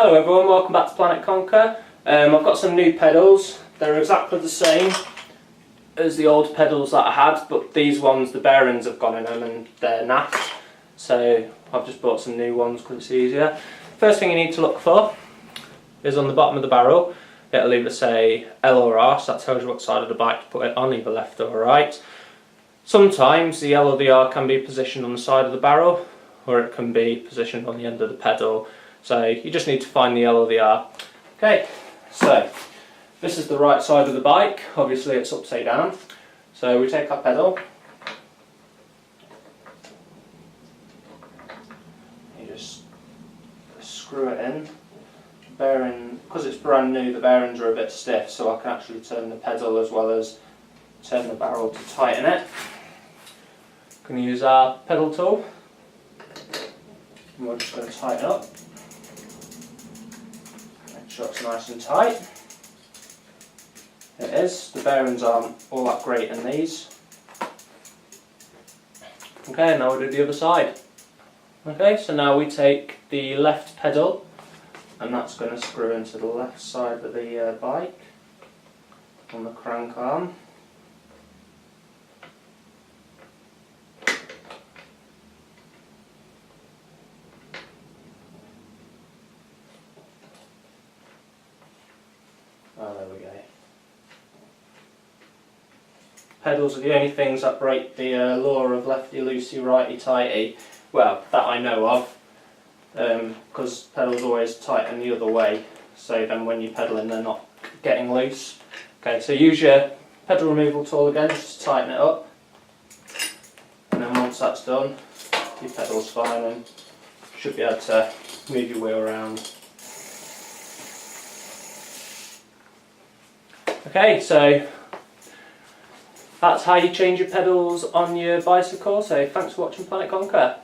Hello everyone, welcome back to Planet Conquer. I've got some new pedals. They're exactly the same as the old pedals that I had, but these ones, the bearings have gone in them and they're naffed. So I've just bought some new ones because it's easier. First thing you need to look for is on the bottom of the barrel. It'll either say L or R, so that tells you what side of the bike to put it on, either left or right. Sometimes the L or the R can be positioned on the side of the barrel, or it can be positioned on the end of the pedal. So you just need to find the L or the R. Okay, so this is the right side of the bike. Obviously it's upside down. So we take our pedal. You just screw it in. Bearing, because it's brand new, the bearings are a bit stiff, so I can actually turn the pedal as well as turn the barrel to tighten it. We can use our pedal tool. And we're just going to tighten up. Make sure it's nice and tight. It is. The bearings aren't all that great in these. Okay, now we'll do the other side. Okay, so now we take the left pedal and that's going to screw into the left side of the bike on the crank arm. Oh, there we go. Pedals are the only things that break the law of lefty loosey, righty tighty. Well, that I know of. Because pedals always tighten the other way, so then when you're pedaling they're not getting loose. Okay, so use your pedal removal tool again just to tighten it up, and then once that's done your pedal's fine and you should be able to move your wheel around. Okay, so that's how you change your pedals on your bicycle. So thanks for watching Planet Conquer.